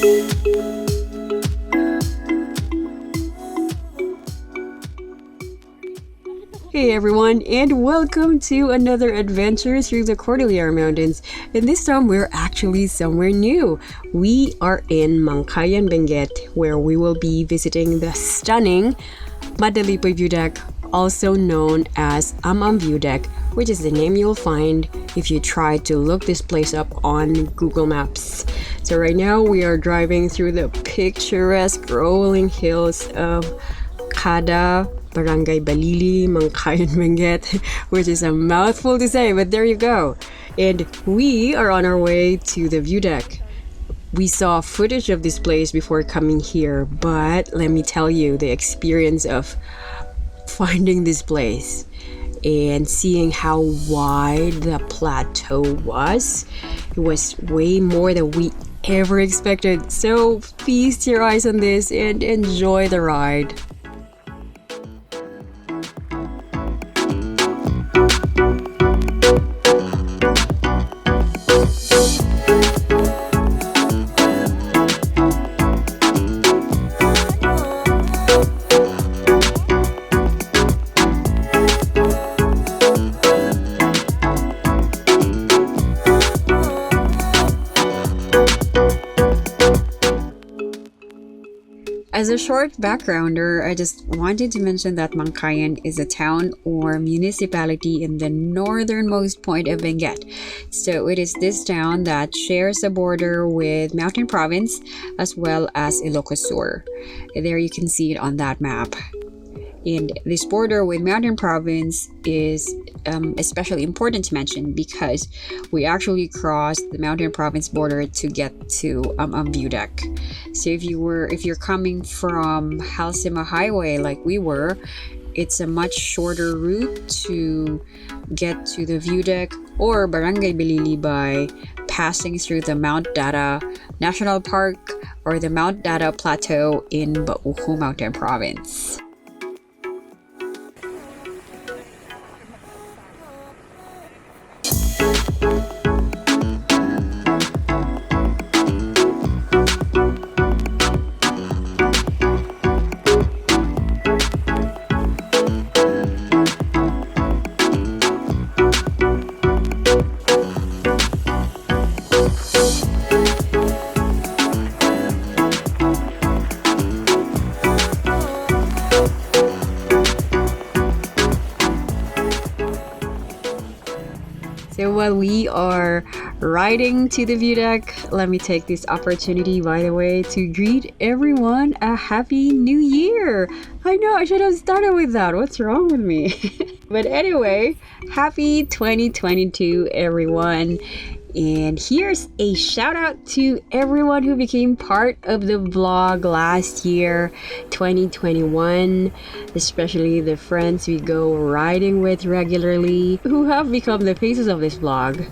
Hey everyone, and welcome to another adventure through the Cordillera Mountains. And this time we're actually somewhere new. We are in Mankayan, Benguet, where we will be visiting the stunning Madalipey Viewdeck, also known as Am-am Viewdeck, which is the name you'll find if you try to look this place up on Google Maps. So right now we are driving through the picturesque rolling hills of Kada, Barangay Balili, Mankayan, Benguet, which is a mouthful to say, but there you go. And we are on our way to the view deck. We saw footage of this place before coming here, but let me tell you, the experience of finding this place and seeing how wide the plateau was, it was way more than we ever expected. So feast your eyes on this and enjoy the ride. As a short backgrounder, I just wanted to mention that Mankayan is a town or municipality in the northernmost point of Benguet. So it is this town that shares a border with Mountain Province as well as Ilocos Sur. There you can see it on that map. And this border with Mountain Province is especially important to mention because we actually crossed the Mountain Province border to get to Am-am Viewdeck. So if you're coming from Halsema Highway like we were, it's a much shorter route to get to the view deck or Barangay Balili by passing through the Mount Data National Park or the Mount Data Plateau in Bauho Mountain Province. So while we are riding to the view deck, let me take this opportunity, by the way, to greet everyone a Happy New Year! I know, I should have started with that. What's wrong with me? But anyway, Happy 2022, everyone. And here's a shout out to everyone who became part of the vlog last year, 2021, especially the friends we go riding with regularly who have become the faces of this vlog.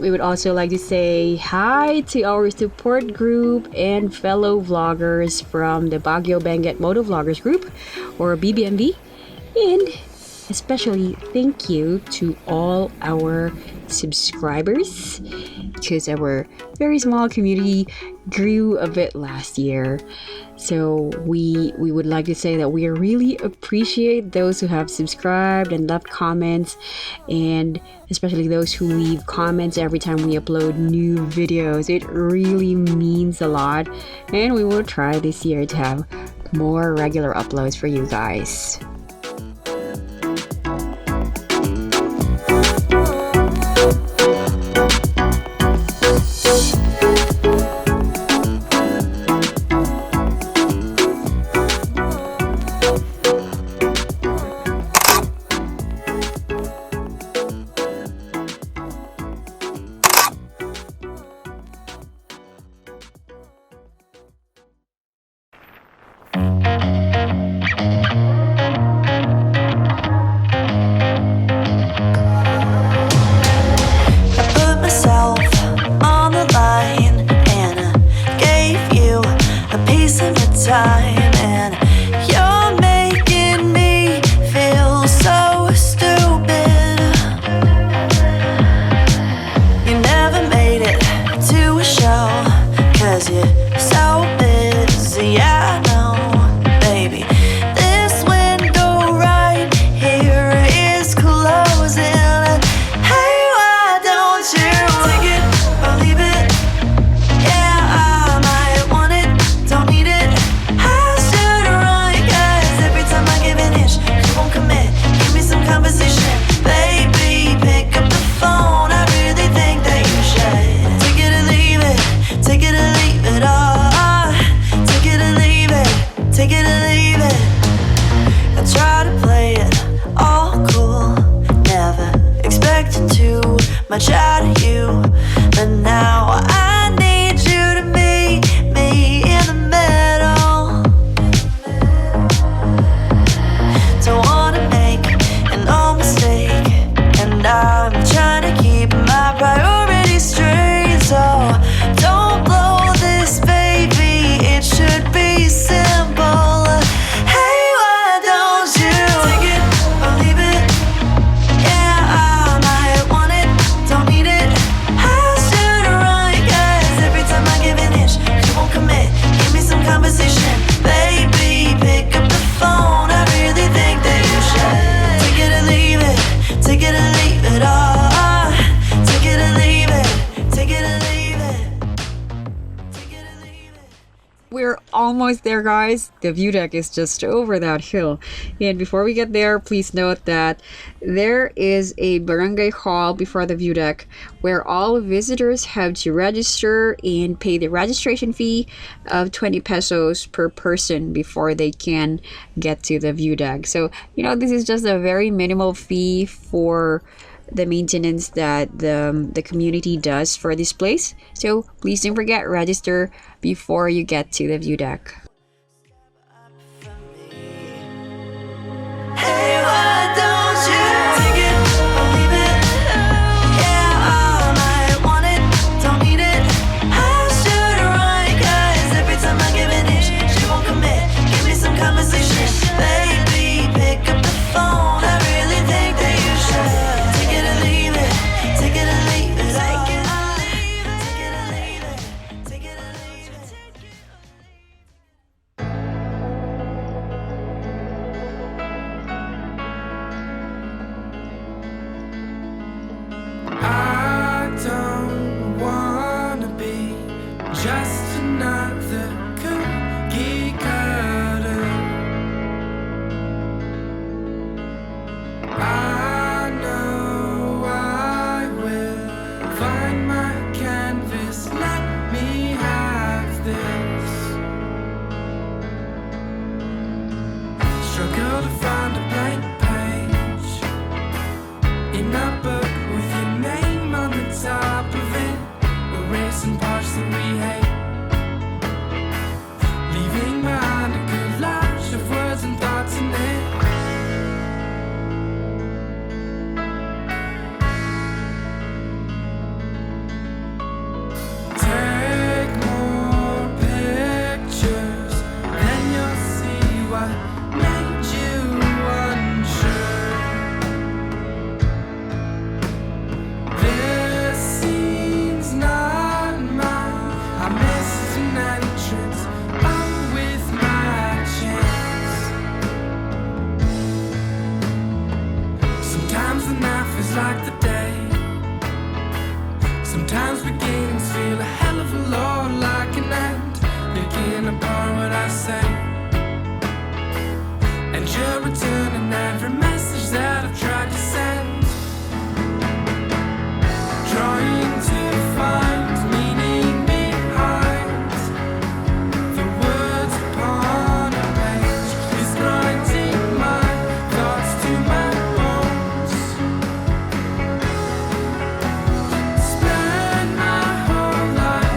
We would also like to say hi to our support group and fellow vloggers from the Baguio Benguet Moto Vloggers group, or BBMV, and especially thank you to all our subscribers, because our very small community grew a bit last year. So we would like to say that we really appreciate those who have subscribed and left comments, and especially those who leave comments every time we upload new videos. It really means a lot, and we will try this year to have more regular uploads for you guys. without you. But now I need you to meet me in the middle. Don't wanna make an old mistake, and I'm trying to keep my priorities straight. So don't blow this, baby, it should be simple. Hey, why don't you take it or leave it? Yeah, I might want it, don't need it. I should run, 'cause every time I give an inch, you won't commit. Give me some conversation, baby, pick up the phone. I really think that you should take it or leave it, take it or leave it. Oh, take it or leave it, take it or leave it, take it or leave it. We're almost there, guys. The view deck is just over that hill. And before we get there, please note that there is a barangay hall before the view deck where all visitors have to register and pay the registration fee of 20 pesos per person before they can get to the view deck. So, this is just a very minimal fee for the maintenance that the community does for this place. So please don't forget, register before you get to the view deck. Hey, why don't you take it or leave it? Yeah, I might want it, don't need it. I should run, 'cause every time I give an inch, she won't commit. Give me some conversation, baby, pick up the phone. I really think that you should take it or leave it, take it or leave it. Take it or leave it, take it or leave it, take it or leave it. I don't wanna be just another cookie cutter. I know I will find my canvas. Let me have this. Struggle to find a blank page in a book with your name on the top of it, erasing parts that we hate, leaving behind a collage of words and thoughts in it. Take more pictures, then you'll see what made you unsure. This scene's not mine. I missed an entrance, oh, with my chance. Sometimes the night feels like the day. Sometimes beginnings feel a hell of a lot like an end. Picking apart what I say, and you're returning every message that I've tried to send. Trying to find meaning behind the words upon a page is grinding my thoughts to my bones. Spend my whole life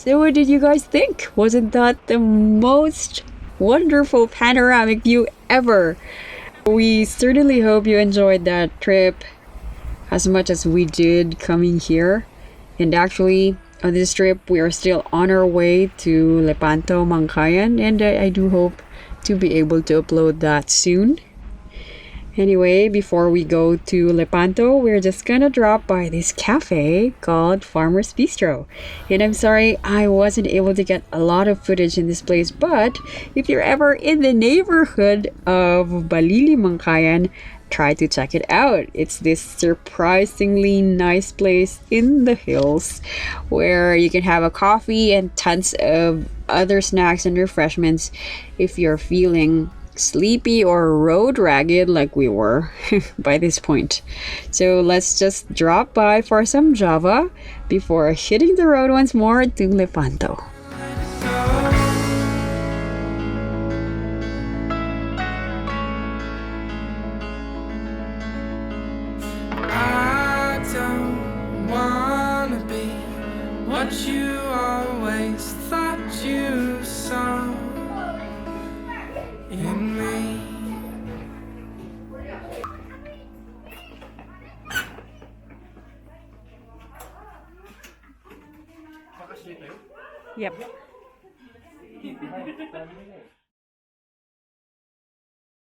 So what did you guys think? Wasn't that the most wonderful panoramic view ever? We certainly hope you enjoyed that trip as much as we did coming here. And actually, on this trip, we are still on our way to Lepanto, Mankayan, and I do hope to be able to upload that soon. Anyway, before we go to Lepanto, we're just gonna drop by this cafe called Farmer's Bistro. And I'm sorry I wasn't able to get a lot of footage in this place, but if you're ever in the neighborhood of Balili, Mankayan, try to check it out. It's this surprisingly nice place in the hills where you can have a coffee and tons of other snacks and refreshments if you're feeling sleepy or road ragged like we were by this point. So let's just drop by for some Java before hitting the road once more to Lepanto. I don't wanna be what you always thought you saw in me. Yep.